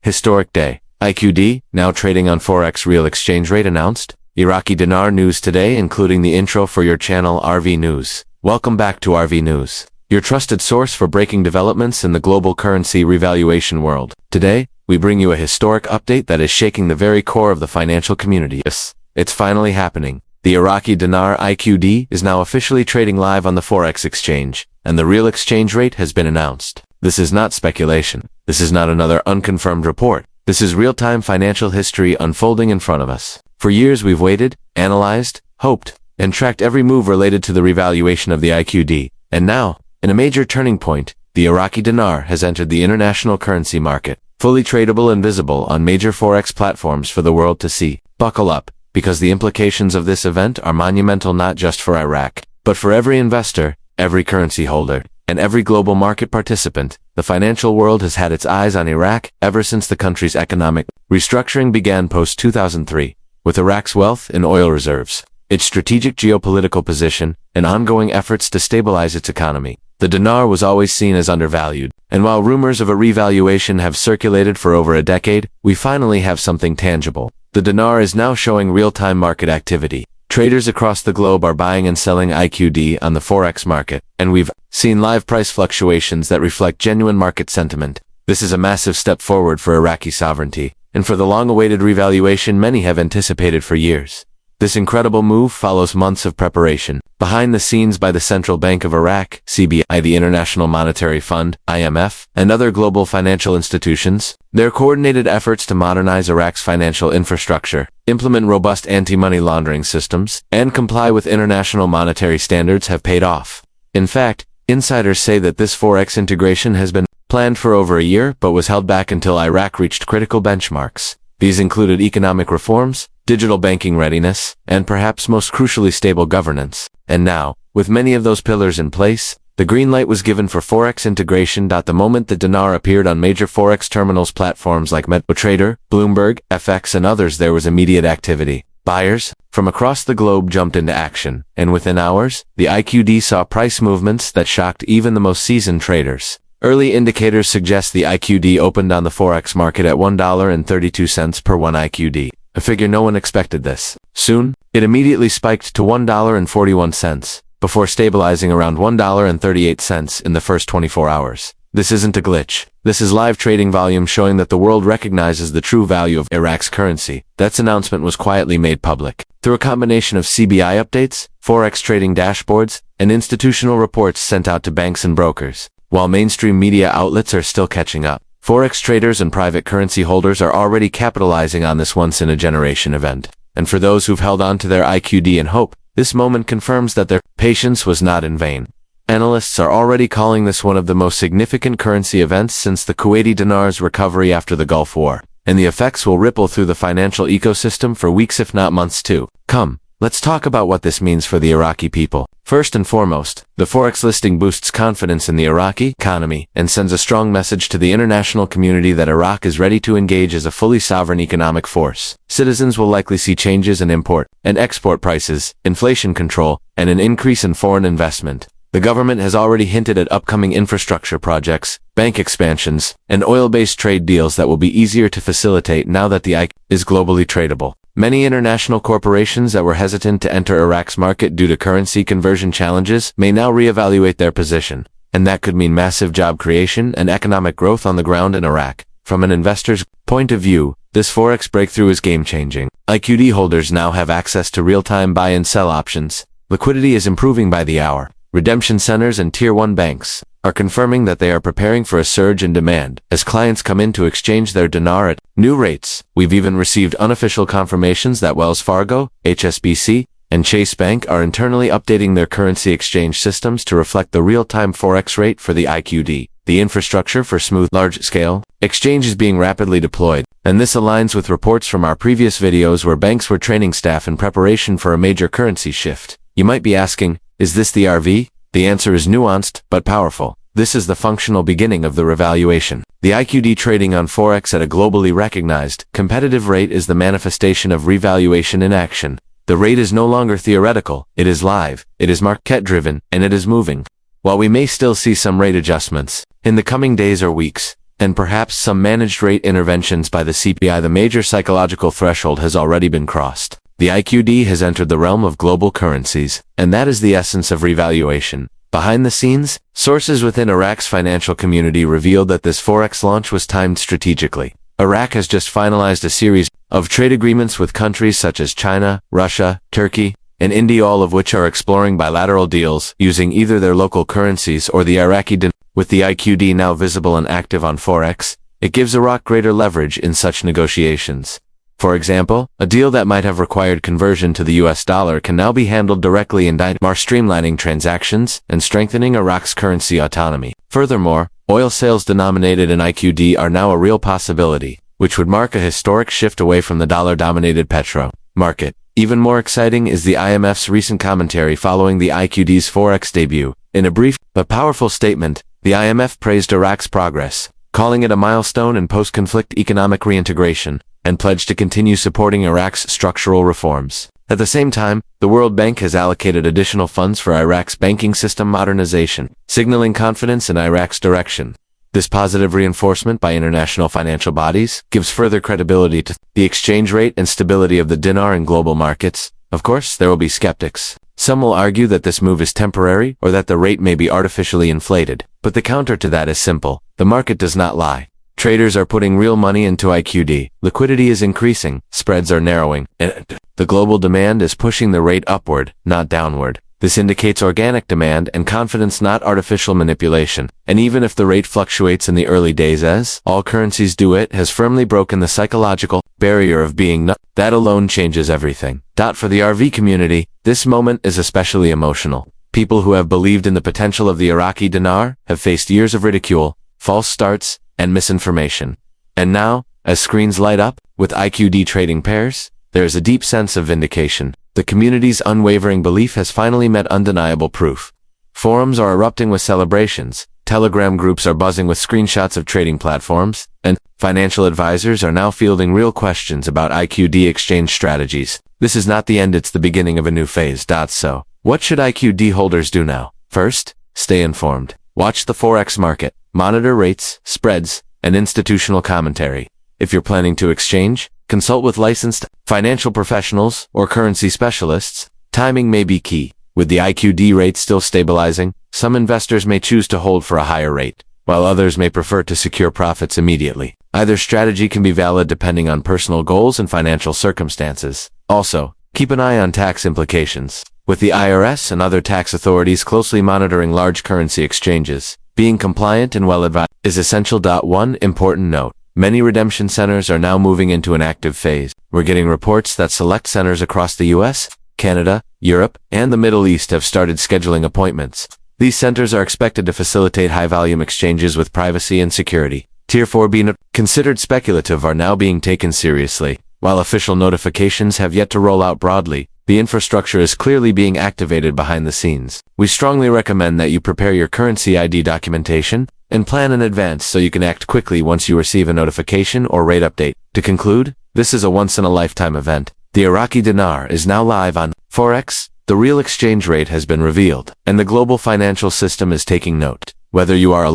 Historic day. IQD, now trading on Forex real exchange rate announced. Iraqi Dinar news today, including the intro for your channel RV News. Welcome back to RV News, your trusted source for breaking developments in the global currency revaluation world. Today, we bring you a historic update that is shaking the very core of the financial community. Yes, it's finally happening. The Iraqi Dinar IQD is now officially trading live on the Forex exchange, and the real exchange rate has been announced. This is not speculation. This is not another unconfirmed report. This is real-time financial history unfolding in front of us. For years we've waited, analyzed, hoped, and tracked every move related to the revaluation of the IQD. And now, in a major turning point, the Iraqi dinar has entered the international currency market, fully tradable and visible on major Forex platforms for the world to see. Buckle up, because the implications of this event are monumental not just for Iraq, but for every investor, every currency holder, and every global market participant. The financial world has had its eyes on Iraq ever since the country's economic restructuring began post-2003, with Iraq's wealth and oil reserves, its strategic geopolitical position, and ongoing efforts to stabilize its economy. The dinar was always seen as undervalued, and while rumors of a revaluation have circulated for over a decade, we finally have something tangible. The dinar is now showing real-time market activity. Traders across the globe are buying and selling IQD on the Forex market, and we've seen live price fluctuations that reflect genuine market sentiment. This is a massive step forward for Iraqi sovereignty, and for the long-awaited revaluation many have anticipated for years. This incredible move follows months of preparation, behind the scenes by the Central Bank of Iraq, CBI, the International Monetary Fund, IMF, and other global financial institutions. Their coordinated efforts to modernize Iraq's financial infrastructure, implement robust anti-money laundering systems, and comply with international monetary standards have paid off. In fact, insiders say that this Forex integration has been planned for over a year but was held back until Iraq reached critical benchmarks. These included economic reforms, digital banking readiness, and perhaps most crucially stable governance. And now, with many of those pillars in place, the green light was given for Forex integration. The moment the dinar appeared on major Forex terminals platforms like MetaTrader, Bloomberg, FX, and others, there was immediate activity. Buyers from across the globe jumped into action, and within hours, the IQD saw price movements that shocked even the most seasoned traders. Early indicators suggest the IQD opened on the Forex market at $1.32 per 1 IQD, a figure no one expected this. Soon, it immediately spiked to $1.41, before stabilizing around $1.38 in the first 24 hours. This isn't a glitch. This is live trading volume showing that the world recognizes the true value of Iraq's currency. That announcement was quietly made public through a combination of CBI updates, Forex trading dashboards, and institutional reports sent out to banks and brokers. While mainstream media outlets are still catching up, Forex traders and private currency holders are already capitalizing on this once-in-a-generation event. And for those who've held on to their IQD in hope, this moment confirms that their patience was not in vain. Analysts are already calling this one of the most significant currency events since the Kuwaiti dinar's recovery after the Gulf War, and the effects will ripple through the financial ecosystem for weeks if not months too. Come, let's talk about what this means for the Iraqi people. First and foremost, the Forex listing boosts confidence in the Iraqi economy and sends a strong message to the international community that Iraq is ready to engage as a fully sovereign economic force. Citizens will likely see changes in import and export prices, inflation control, and an increase in foreign investment. The government has already hinted at upcoming infrastructure projects, bank expansions, and oil-based trade deals that will be easier to facilitate now that the IQD is globally tradable. Many international corporations that were hesitant to enter Iraq's market due to currency conversion challenges may now reevaluate their position, and that could mean massive job creation and economic growth on the ground in Iraq. From an investor's point of view, this Forex breakthrough is game-changing. IQD holders now have access to real-time buy and sell options. Liquidity is improving by the hour. Redemption centers and Tier 1 banks are confirming that they are preparing for a surge in demand as clients come in to exchange their dinar at new rates. We've even received unofficial confirmations that Wells Fargo, HSBC, and Chase Bank are internally updating their currency exchange systems to reflect the real-time Forex rate for the IQD. The infrastructure for smooth, large-scale exchange is being rapidly deployed, and this aligns with reports from our previous videos where banks were training staff in preparation for a major currency shift. You might be asking, is this the RV? The answer is nuanced, but powerful. This is the functional beginning of the revaluation. The IQD trading on Forex at a globally recognized, competitive rate is the manifestation of revaluation in action. The rate is no longer theoretical, it is live, it is market-driven, and it is moving. While we may still see some rate adjustments in the coming days or weeks, and perhaps some managed rate interventions by the CPI. The major psychological threshold has already been crossed. The IQD has entered the realm of global currencies, and that is the essence of revaluation. Behind the scenes, sources within Iraq's financial community revealed that this Forex launch was timed strategically. Iraq has just finalized a series of trade agreements with countries such as China, Russia, Turkey, and India, all of which are exploring bilateral deals using either their local currencies or the Iraqi dinar. With the IQD now visible and active on Forex, it gives Iraq greater leverage in such negotiations. For example, a deal that might have required conversion to the US dollar can now be handled directly in dinar, streamlining transactions and strengthening Iraq's currency autonomy. Furthermore, oil sales denominated in IQD are now a real possibility, which would mark a historic shift away from the dollar-dominated petro market. Even more exciting is the IMF's recent commentary following the IQD's Forex debut. In a brief but powerful statement, the IMF praised Iraq's progress, calling it a milestone in post-conflict economic reintegration, and pledged to continue supporting Iraq's structural reforms. At the same time, the World Bank has allocated additional funds for Iraq's banking system modernization, signaling confidence in Iraq's direction. This positive reinforcement by international financial bodies gives further credibility to the exchange rate and stability of the dinar in global markets. Of course, there will be skeptics. Some will argue that this move is temporary or that the rate may be artificially inflated. But the counter to that is simple. The market does not lie. Traders are putting real money into IQD. Liquidity is increasing, spreads are narrowing, and the global demand is pushing the rate upward, not downward. This indicates organic demand and confidence, not artificial manipulation. And even if the rate fluctuates in the early days, as all currencies do, it has firmly broken the psychological barrier of being not. That alone changes everything. For the RV community, this moment is especially emotional. People who have believed in the potential of the Iraqi dinar have faced years of ridicule, false starts, and misinformation. And now, as screens light up with IQD trading pairs, there is a deep sense of vindication. The community's unwavering belief has finally met undeniable proof. Forums are erupting with celebrations, Telegram groups are buzzing with screenshots of trading platforms, and financial advisors are now fielding real questions about IQD exchange strategies. This is not the end, it's the beginning of a new phase. So, what should IQD holders do now? First, stay informed. Watch the Forex market, monitor rates, spreads, and institutional commentary. If you're planning to exchange, consult with licensed financial professionals or currency specialists. Timing may be key. With the IQD rate still stabilizing, some investors may choose to hold for a higher rate, while others may prefer to secure profits immediately. Either strategy can be valid depending on personal goals and financial circumstances. Also, keep an eye on tax implications. With the IRS and other tax authorities closely monitoring large currency exchanges, being compliant and well-advised is essential. One important note. Many redemption centers are now moving into an active phase. We're getting reports that select centers across the US, Canada, Europe, and the Middle East have started scheduling appointments. These centers are expected to facilitate high-volume exchanges with privacy and security. Tier 4B considered speculative are now being taken seriously. While official notifications have yet to roll out broadly, the infrastructure is clearly being activated behind the scenes. We strongly recommend that you prepare your currency ID documentation and plan in advance so you can act quickly once you receive a notification or rate update. To conclude, this is a once-in-a-lifetime event. The Iraqi dinar is now live on Forex. The real exchange rate has been revealed, and the global financial system is taking note. Whether you are a